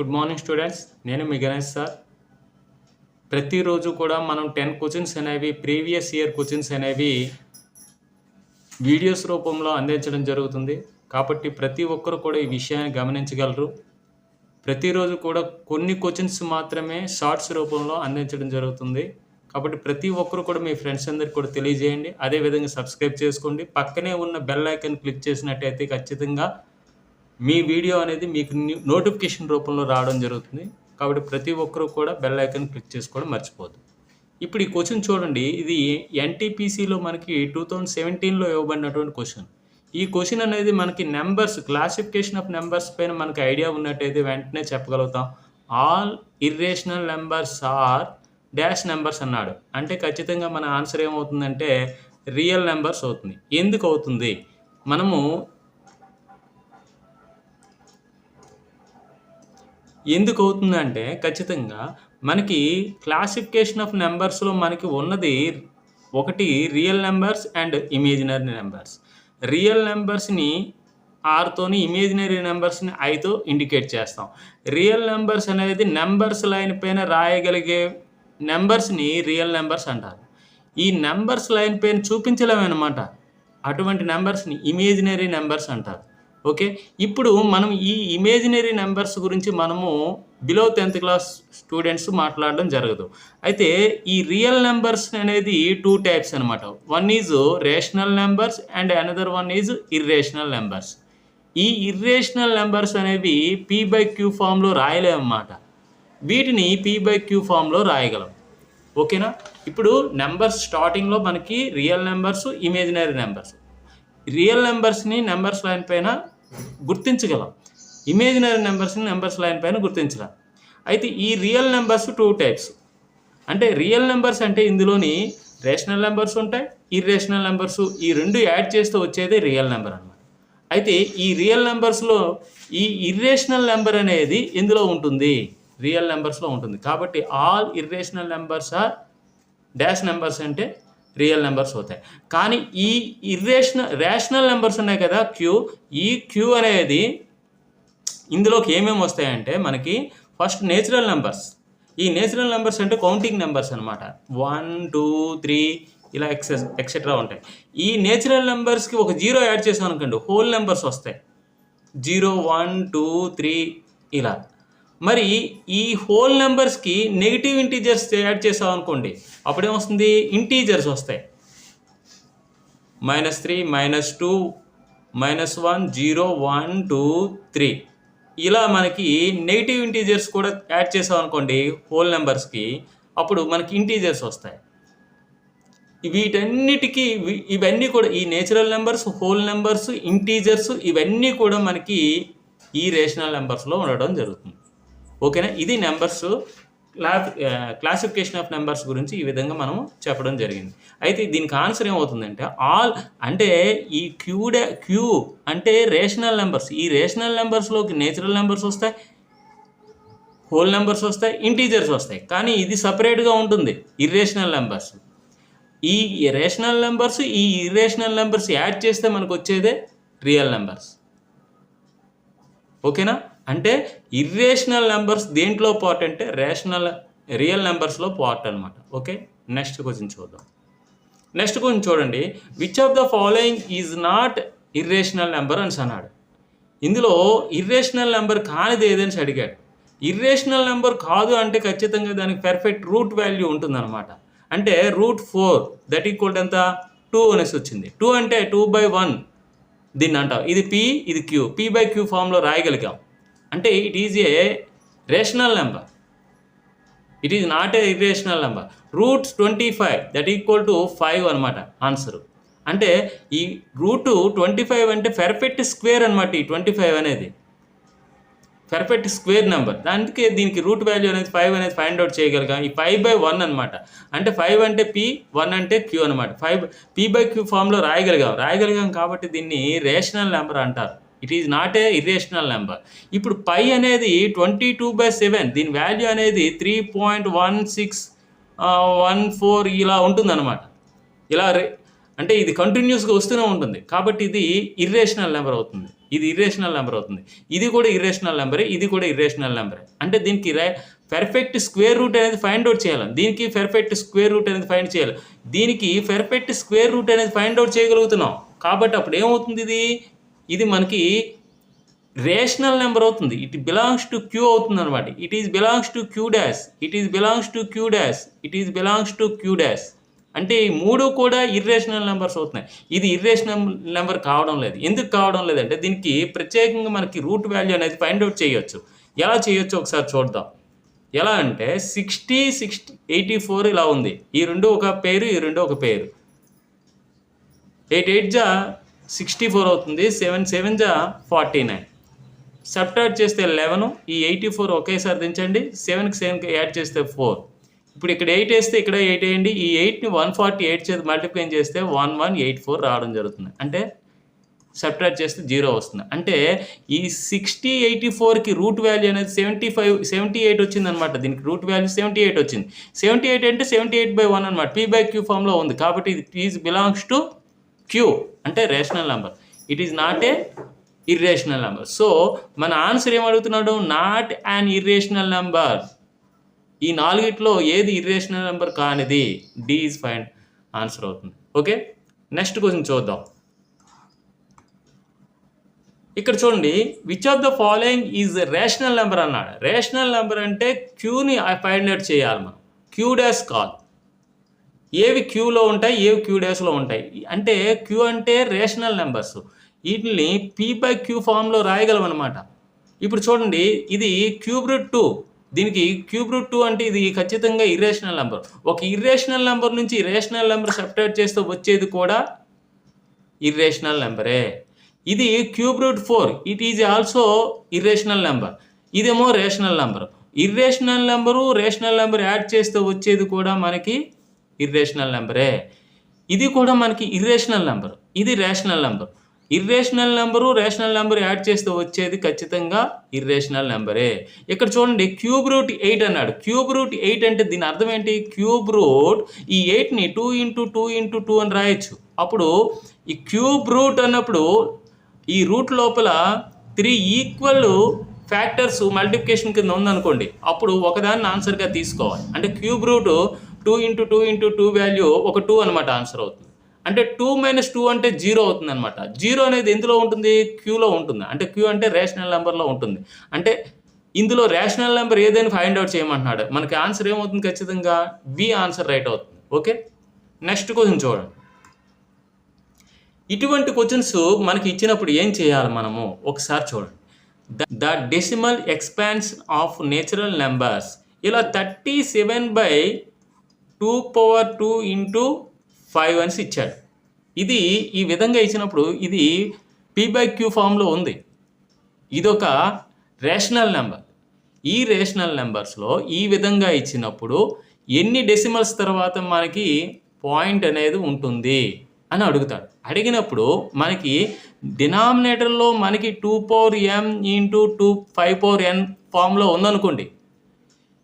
Good morning students, నేను మీ Ganesh sir. ప్రతిరోజు కూడా మనం 10 క్వశ్చన్స్ అనేవి ప్రీవియస్ ఇయర్ క్వశ్చన్స్ అనేవి వీడియోస్ రూపంలో అందించడం జరుగుతుంది. కాబట్టి ప్రతి ఒక్కరు కూడా ఈ విషయాన్ని గమనించగలరు. ప్రతిరోజు కూడా కొన్ని క్వశ్చన్స్ మాత్రమే షార్ట్స్ రూపంలో అందించడం జరుగుతుంది. కాబట్టి ప్రతి ఒక్కరు కూడా మీ ఫ్రెండ్స్ అందరికి కూడా తెలియజేయండి. అదేవిధంగా సబ్స్క్రైబ్ చేసుకోండి. పక్కనే ఉన్న బెల్ ఐకాన్ క్లిక్ చేసినట్టయితే ఖచ్చితంగా మీ వీడియో అనేది మీకు నోటిఫికేషన్ రూపంలో రావడం జరుగుతుంది. కాబట్టి ప్రతి ఒక్కరూ కూడా బెల్ ఐకాన్ క్లిక్ చేసుకోవడం మర్చిపోద్దు. ఇప్పుడు ఈ క్వశ్చన్ చూడండి, ఇది ఎన్టీపీసీలో మనకి 2017లో ఇవ్వబడినటువంటి క్వశ్చన్. ఈ క్వశ్చన్ అనేది మనకి నెంబర్స్, క్లాసిఫికేషన్ ఆఫ్ నెంబర్స్ పైన మనకి ఐడియా ఉన్నట్టయితే వెంటనే చెప్పగలుగుతాం. All irrational numbers are dash numbers అన్నాడు అంటే ఖచ్చితంగా మన ఆన్సర్ ఏమవుతుందంటే రియల్ నెంబర్స్ అవుతుంది. ఎందుకు అవుతుంది? మనము ఎందుకు అవుతుందంటే ఖచ్చితంగా మనకి క్లాసిఫికేషన్ ఆఫ్ నెంబర్స్లో మనకి ఉన్నది ఒకటి real numbers and imaginary numbers. Real నెంబర్స్ని ఆర్తోని, ఇమేజినరీ నెంబర్స్ని ఐతో ఇండికేట్ చేస్తాం. రియల్ నెంబర్స్ అనేది నెంబర్స్ లైన్ పైన రాయగలిగే నెంబర్స్ని రియల్ నెంబర్స్ అంటారు. ఈ నెంబర్స్ లైన్ పైన చూపించలేమన్నమాట. అటువంటి నెంబర్స్ని ఇమేజినరీ నెంబర్స్ అంటారు. ఓకే, ఇప్పుడు మనం ఈ ఇమేజినరీ నెంబర్స్ గురించి మనము బిలో 10th క్లాస్ స్టూడెంట్స్ మాట్లాడడం జరగదు. అయితే ఈ రియల్ నెంబర్స్ అనేది 2 టైప్స్ అనమాట. One is rational numbers and another one is irrational numbers. ఈ ఇర్రేషనల్ నెంబర్స్ అనేవి P/Q ఫామ్లో రాయలేమన్నమాట. వీటిని P/Q ఫామ్లో రాయగలం. ఓకేనా? ఇప్పుడు నెంబర్స్ స్టార్టింగ్లో మనకి real numbers, imaginary numbers. Real నెంబర్స్ని నెంబర్స్ లైన్ పైన గుర్తించగలం, ఇమేజినరీ నెంబర్స్ని నెంబర్స్ లైన్ పైన గుర్తించగలం. అయితే ఈ రియల్ నెంబర్స్ 2 టైప్స్. అంటే రియల్ నెంబర్స్ అంటే ఇందులోని రేషనల్ నెంబర్స్ ఉంటాయి, ఇర్రేషనల్ నెంబర్స్, ఈ రెండు యాడ్ చేస్తూ వచ్చేది రియల్ నెంబర్ అన్నమాట. అయితే ఈ రియల్ నెంబర్స్లో ఈ ఇర్రేషనల్ నెంబర్ అనేది ఎందులో ఉంటుంది? రియల్ నెంబర్స్లో ఉంటుంది. కాబట్టి all irrational numbers are dash numbers అంటే రియల్ నెంబర్స్ అవుతాయి. కానీ ఈ రేషనల్ నెంబర్స్ ఉన్నాయి కదా, ఈ క్యూ అనేది ఇందులోకి ఏమేమి వస్తాయంటే మనకి ఫస్ట్ నేచురల్ నెంబర్స్. ఈ నేచురల్ నెంబర్స్ అంటే కౌంటింగ్ నెంబర్స్ అనమాట. 1, 2, 3 ఇలా ఎక్సెట్రా ఉంటాయి. ఈ నేచురల్ నెంబర్స్కి ఒక 0 యాడ్ చేసాం అనుకోండి, హోల్ నెంబర్స్ వస్తాయి. 0, 1, 2, 3 ఇలా. మరి ఈ హోల్ నెంబర్స్కి నెగిటివ్ ఇంటీజర్స్ యాడ్ చేసాం అనుకోండి, అప్పుడేమొస్తుంది? ఇంటీజర్స్ వస్తాయి. -3, -2, -1, 0, 1, 2, 3 ఇలా మనకి నెగిటివ్ ఇంటీజర్స్ కూడా యాడ్ చేసాం అనుకోండి హోల్ నెంబర్స్కి, అప్పుడు మనకి ఇంటీజర్స్ వస్తాయి. వీటన్నిటికీ ఇవన్నీ కూడా ఈ natural numbers, whole numbers, integers ఇవన్నీ కూడా మనకి ఈ రేషనల్ నెంబర్స్లో ఉండడం జరుగుతుంది. ఓకేనా? ఇది నెంబర్స్ క్లాసిఫికేషన్ ఆఫ్ నెంబర్స్ గురించి ఈ విధంగా మనం చెప్పడం జరిగింది. అయితే దీనికి ఆన్సర్ ఏమవుతుందంటే ఆల్ అంటే ఈ క్యూ అంటే రేషనల్ నెంబర్స్. ఈ రేషనల్ నెంబర్స్లోకి నేచురల్ నెంబర్స్ వస్తాయి, హోల్ నెంబర్స్ వస్తాయి, ఇంటీజర్స్ వస్తాయి. కానీ ఇది సపరేట్గా ఉంటుంది ఇర్రేషనల్ నెంబర్స్. ఈ రేషనల్ నెంబర్స్, ఈ ఇర్రేషనల్ నెంబర్స్ యాడ్ చేస్తే మనకు వచ్చేదే రియల్ నెంబర్స్. ఓకేనా? అంటే ఇర్రేషనల్ నెంబర్స్ దేంట్లో పార్ట్ అంటే రియల్ నెంబర్స్లో పార్ట్ అనమాట. ఓకే, నెక్స్ట్ క్వశ్చన్ చూద్దాం. నెక్స్ట్ క్వశ్చన్ చూడండి, which of the following is not irrational number అని అన్నాడు. ఇందులో ఇర్రేషనల్ నెంబర్ కానిది ఏదని అడిగాడు. ఇర్రేషనల్ నెంబర్ కాదు అంటే ఖచ్చితంగా దానికి పర్ఫెక్ట్ రూట్ వాల్యూ ఉంటుందన్నమాట. అంటే √4 దట్ ఈక్వల్ ఎంత 2 అనేసి వచ్చింది. 2 అంటే 2/1 దీన్ని అంటాం. ఇది P, ఇది Q. P/Q ఫామ్లో రాయగలిగాం. అంటే it is a rational number, it is not a irrational number. √25 that equal to 5 అనమాట ఆన్సరు. అంటే ఈ √25 అంటే పర్ఫెక్ట్ స్క్వేర్ అనమాట. ఈ 25 అనేది పర్ఫెక్ట్ స్క్వేర్ నెంబర్. దానికి దీనికి రూట్ వాల్యూ అనేది 5 అనేది ఫైండ్ అవుట్ చేయగలిగాం. ఈ 5/1 అనమాట. అంటే 5 అంటే P, 1 అంటే Q అనమాట. P/Q ఫామ్లో రాయగలిగాం కాబట్టి దీన్ని రేషనల్ నెంబర్ అంటారు. It is not a irrational number. ఇప్పుడు పై అనేది 22/7, దీని వాల్యూ అనేది 3.1614 ఇలా ఉంటుందన్నమాట. ఇలా అంటే ఇది కంటిన్యూస్గా వస్తూనే ఉంటుంది కాబట్టి ఇది ఇర్రేషనల్ నెంబర్ అవుతుంది. ఇది ఇర్రేషనల్ నెంబర్ అవుతుంది. ఇది కూడా ఇర్రేషనల్ నెంబరే, ఇది కూడా ఇర్రేషనల్ నెంబరే. అంటే దీనికి పెర్ఫెక్ట్ స్క్వేర్ రూట్ అనేది ఫైండ్ అవుట్ చేయాలి. దీనికి పెర్ఫెక్ట్ స్క్వేర్ రూట్ అనేది ఫైండ్ చేయాలి. దీనికి పెర్ఫెక్ట్ స్క్వేర్ రూట్ అనేది ఫైండ్ అవుట్ చేయగలుగుతున్నాం. కాబట్టి అప్పుడు ఏమవుతుంది, ఇది మనకి రేషనల్ నెంబర్ అవుతుంది. ఇట్ బిలాంగ్స్ టు క్యూ అవుతుంది అనమాట. It is belongs to Q dash, it is belongs to Q dash, it is belongs to Q dash. అంటే ఈ మూడు కూడా ఇర్రేషనల్ నెంబర్స్ అవుతున్నాయి. ఇది ఇర్రేషనల్ నెంబర్ కావడం లేదు. ఎందుకు కావడం లేదంటే దీనికి ప్రత్యేకంగా మనకి రూట్ వాల్యూ అనేది ఫైండ్ అవుట్ చేయొచ్చు. ఎలా చేయొచ్చు ఒకసారి చూద్దాం. ఎలా అంటే 60, 84 ఇలా ఉంది. ఈ రెండు ఒక పేరు, ఈ రెండు ఒక పేరు. 8 8 జా 64 అవుతుంది, 7 7 జా 49. సబ్ట్రాక్ట్ చేస్తే 11, ఈ 84 ఒకేసారి దించండి, 7కి 7కి యాడ్ చేస్తే 4. ఇప్పుడు ఇక్కడ 8 వేస్తే ఇక్కడ 8 వేయండి. ఈ 8ని 148 చేసి మల్టిప్లై చేస్తే 1184 రావడం జరుగుతుంది. అంటే సబ్ట్రాక్ట్ చేస్తే 0 వస్తుంది. అంటే ఈ 60 84కి రూట్ వాల్యూ అనేది 78 వచ్చిందనమాట. దీనికి రూట్ వాల్యూ 78 వచ్చింది. 78 అంటే 78/1 అనమాట. P/Q ఫామ్లో ఉంది. కాబట్టి ఇది ఈజ్ బిలాంగ్స్ టు క్యూ, అంటే rational number. It is not a irrational number. So మన ఆన్సర్ ఏమడుగుతున్నాడు, నాట్ యాన్ ఇర్రేషనల్ నెంబర్. ఈ నాలుగిట్లో ఏది ఇర్రేషనల్ నెంబర్ కానిది, డి ఈజ్ ఫైండ్ ఆన్సర్ అవుతుంది. ఓకే, నెక్స్ట్ క్వశ్చన్ చూద్దాం. ఇక్కడ చూడండి, which of the following is rational number అన్నాడు. రేషనల్ నెంబర్ అంటే క్యూని ఫైండ్ అవుట్ చేయాలి మనం. క్యూ డాష్ కాల్. ఏవి క్యూలో ఉంటాయి, ఏవి క్యూ డాష్లో ఉంటాయి. అంటే క్యూ అంటే రేషనల్ నెంబర్స్. వీటిని P/Q ఫామ్లో రాయగలం అనమాట. ఇప్పుడు చూడండి, ఇది క్యూబ్ రూట్ 2. దీనికి క్యూబ్ రూట్ 2 అంటే ఇది ఖచ్చితంగా ఇర్రేషనల్ నెంబర్. ఒక ఇర్రేషనల్ నెంబర్ నుంచి రేషనల్ నెంబర్ సబ్ట్రాక్ట్ చేస్తే వచ్చేది కూడా ఇర్రేషనల్ నెంబరే. ఇది cube root 4, it is also irrational number. ఇదేమో rational number. Irrational number rational number add చేస్తే వచ్చేది కూడా మనకి ఇర్రేషనల్ నెంబరే. ఇది కూడా మనకి ఇర్రేషనల్ నెంబర్, ఇది rational number. Irrational number rational number add చేస్తే వచ్చేది ఖచ్చితంగా ఇర్రేషనల్ నెంబరే. ఇక్కడ చూడండి, క్యూబ్ రూట్ 8 అన్నాడు. క్యూబ్ రూట్ 8 అంటే దీని అర్థం ఏంటి, క్యూబ్ రూట్ ఈ 8ని 2 × 2 × 2 అని రాయొచ్చు. అప్పుడు ఈ క్యూబ్ రూట్ అన్నప్పుడు ఈ రూట్ లోపల 3 ఈక్వల్ ఫ్యాక్టర్స్ మల్టిప్లికేషన్ కింద ఉందనుకోండి, అప్పుడు ఒకదాన్ని ఆన్సర్గా తీసుకోవాలి. అంటే క్యూబ్ రూట్ 2 × 2 × 2 వాల్యూ ఒక 2 అనమాట ఆన్సర్ అవుతుంది. అంటే 2 - 2 అంటే 0 అవుతుంది అనమాట. 0 అనేది ఎందులో ఉంటుంది, క్యూలో ఉంటుంది. అంటే క్యూ అంటే రేషనల్ నెంబర్లో ఉంటుంది. అంటే ఇందులో రేషనల్ నెంబర్ ఏదైనా ఫైండ్ అవుట్ చేయమంటున్నాడు. మనకి ఆన్సర్ ఏమవుతుంది, ఖచ్చితంగా బి ఆన్సర్ రైట్ అవుతుంది. ఓకే, నెక్స్ట్ క్వశ్చన్ చూడండి. ఇటువంటి క్వశ్చన్స్ మనకి ఇచ్చినప్పుడు ఏం చేయాలి మనము ఒకసారి చూడండి. The decimal expansion of natural numbers. ఇలా 37/2² × 5 అని ఇచ్చాడు. ఇది ఈ విధంగా ఇచ్చినప్పుడు ఇది P/Q ఫామ్లో ఉంది. ఇదొక రేషనల్ నెంబర్. ఈ రేషనల్ నెంబర్స్లో ఈ విధంగా ఇచ్చినప్పుడు ఎన్ని డెసిమల్స్ తర్వాత మనకి పాయింట్ అనేది ఉంటుంది అని అడుగుతాడు. అడిగినప్పుడు మనకి డినామినేటర్లో మనకి 2m × 5n ఫామ్లో ఉందనుకోండి.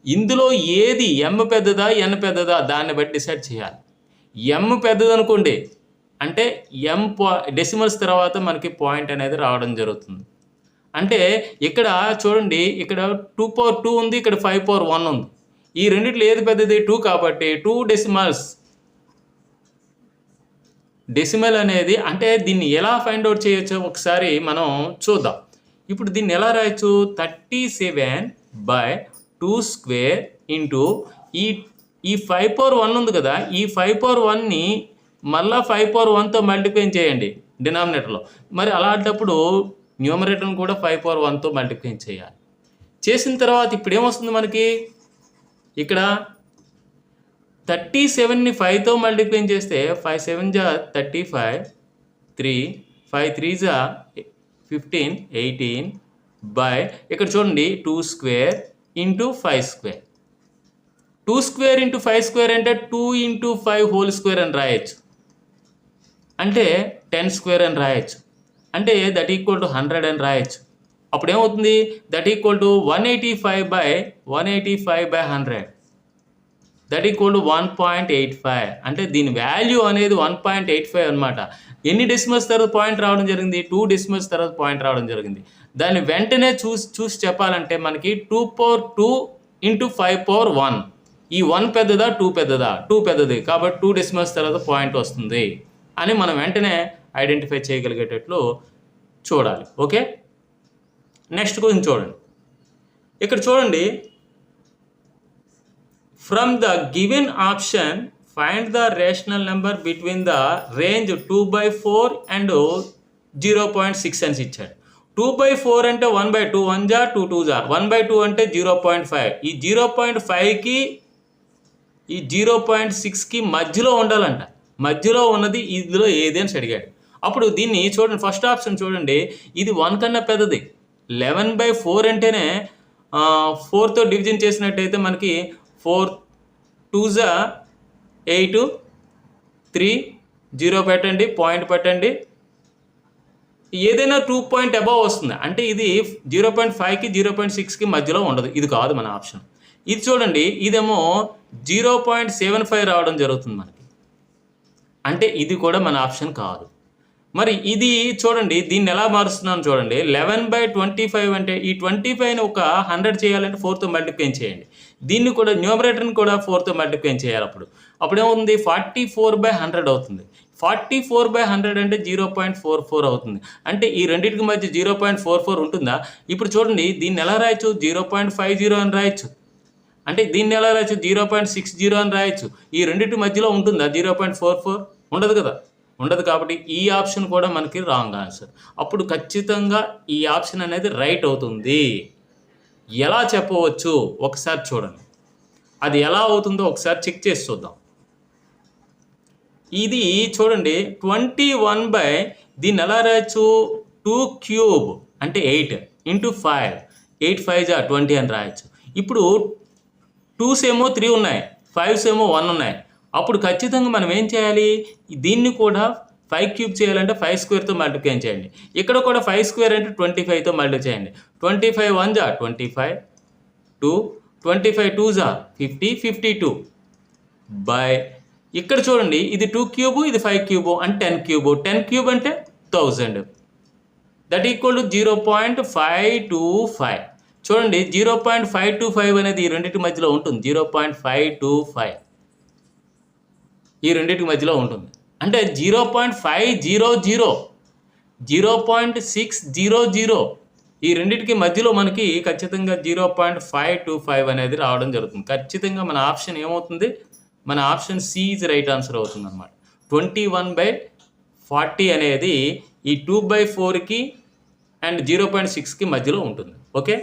ఇందులో ఏది m పెద్దదా n పెద్దదా దాన్ని బట్టి డిసైడ్ చేయాలి. m పెద్దది అనుకోండి అంటే m డెసిమల్స్ తర్వాత మనకి పాయింట్ అనేది రావడం జరుగుతుంది. అంటే ఇక్కడ చూడండి, ఇక్కడ 2/2 ఉంది, ఇక్కడ 5/1 ఉంది. ఈ రెండిట్లో ఏది పెద్దది, 2 కాబట్టి 2 డెసిమల్స్. డెసిమల్ అనేది అంటే దీన్ని ఎలా ఫైండ్ అవుట్ చేయొచ్చో ఒకసారి మనం చూద్దాం. ఇప్పుడు దీన్ని ఎలా రాయొచ్చు, 37/2² ఈ 5/1 ఉంది కదా, ఈ 5/1ని మళ్ళీ 5/1తో మల్టిప్లై చేయండి డినామినేటర్లో. మరి అలాంటప్పుడు న్యూమరేటర్ని కూడా 5/1తో మల్టిప్లై చేయాలి. చేసిన తర్వాత ఇప్పుడు ఏమొస్తుంది మనకి, ఇక్కడ 37ని 5తో మల్టిప్లై చేస్తే 5 7 జా 35, 3 5 3 జా 15 18 ఇక్కడ చూడండి 2² × 5². 2² × 5² అంటే 2 × 5² అని రాయొచ్చు. అంటే 10² అని రాయొచ్చు. అంటే దట్ ఈక్వల్ టు 100 అని రాయొచ్చు. అప్పుడు ఏమవుతుంది, that equal to 185/100. That equal to 1.85. అంటే దీని వాల్యూ అనేది 1.85 అనమాట. ఎన్ని డెసిమల్స్ తర్వాత పాయింట్ రావడం జరిగింది? 2 డెసిమల్స్ తర్వాత పాయింట్ రావడం జరిగింది. దాన్ని వెంటనే చూసి చెప్పాలంటే మనకి 2/2 × 5/1. ఈ 1 పెద్దదా 2 పెద్దదా? 2 పెద్దది, కాబట్టి 2 డెసిమల్స్ తర్వాత పాయింట్ వస్తుంది అని మనం వెంటనే ఐడెంటిఫై చేయగలిగేటట్లు చూడాలి. ఓకే, నెక్స్ట్ క్వశ్చన్ చూడండి. ఇక్కడ చూడండి, from the given option find the rational number between the range 2/4 and 0.6 అని ఇచ్చాడు. 2/4 అంటే 1/2, 1 జా 2 2 జా, 1/2 అంటే 0.5. ఈ 0.5కి ఈ 0.6కి మధ్యలో ఉండాలంట. మధ్యలో ఉన్నది ఇందులో ఏది అని అడిగాడు. అప్పుడు దీన్ని చూడండి, ఫస్ట్ ఆప్షన్ చూడండి, ఇది 1 కన్నా పెద్దది. 11/4 అంటేనే 4తో డివిజన్ చేసినట్టయితే మనకి 4 2 జా 8, 3 0 పెట్టండి, పాయింట్ పెట్టండి, ఏదైనా 2 పాయింట్ అబవ్ వస్తుంది. అంటే ఇది 0.5కి 0.6కి మధ్యలో ఉండదు. ఇది కాదు మన ఆప్షన్. ఇది చూడండి, ఇదేమో 0.75 రావడం జరుగుతుంది మనకి. అంటే ఇది కూడా మన ఆప్షన్ కాదు. మరి ఇది చూడండి, దీన్ని ఎలా మారుస్తున్నాను చూడండి. 11/25 అంటే ఈ 25ని ఒక 100 చేయాలంటే 4తో మల్టిప్లై చేయండి. దీన్ని కూడా న్యూమరేటర్ని కూడా 4తో మల్టిప్లై చేయాలి. అప్పుడు ఏమవుతుంది? 44/100 అవుతుంది. 44/100 అంటే 0.44 అవుతుంది. అంటే ఈ రెండింటికి మధ్య 0.44 ఉంటుందా? ఇప్పుడు చూడండి, దీన్ని ఎలా రాయొచ్చు? 0.50 అని రాయొచ్చు. అంటే దీన్ని ఎలా రాయొచ్చు? 0.60 అని రాయొచ్చు. ఈ రెండింటి మధ్యలో ఉంటుందా 0.44? ఉండదు కదా, ఉండదు. కాబట్టి ఈ ఆప్షన్ కూడా మనకి రాంగ్ ఆన్సర్. అప్పుడు ఖచ్చితంగా ఈ ఆప్షన్ అనేది రైట్ అవుతుంది. ఎలా చెప్పవచ్చు ఒకసారి చూడండి. అది ఎలా అవుతుందో ఒకసారి చెక్ చేసి చూద్దాం. ఇది చూడండి, 21 దీన్ని ఎలా రాయొచ్చు? 2³ అంటే 8 × 5, 8 5 జా 20 అని రాయొచ్చు. ఇప్పుడు 2s ఏమో 3 ఉన్నాయి, 5s ఏమో 1 ఉన్నాయి. అప్పుడు ఖచ్చితంగా మనం ఏం చేయాలి? దీన్ని కూడా 5³ చేయాలంటే 5² మల్టిప్లై చేయండి. ఇక్కడ కూడా 5² అంటే 25తో మల్టిప్లై చేయండి. 25 1 జా 25, 2 25 2 జా 50, 52 బై ఇక్కడ చూడండి, ఇది 2³ ఇది 5³ అంటే 10³ 10³ అంటే 1000. That equal to 0.525. చూడండి, 0.525 అనేది ఈ రెండింటి మధ్యలో ఉంటుంది. 0.525 ఈ రెండింటి మధ్యలో ఉంటుంది. అంటే 0.500, 0.600 ఈ రెండింటికి మధ్యలో మనకి ఖచ్చితంగా 0.525 అనేది రావడం జరుగుతుంది. ఖచ్చితంగా మన ఆప్షన్ ఏమవుతుంది? మన option C is right answer అవుతుంది అనమాట. 21/40 అనేది ఈ 2/4కి అండ్ 0.6కి మధ్యలో ఉంటుంది. ఓకే.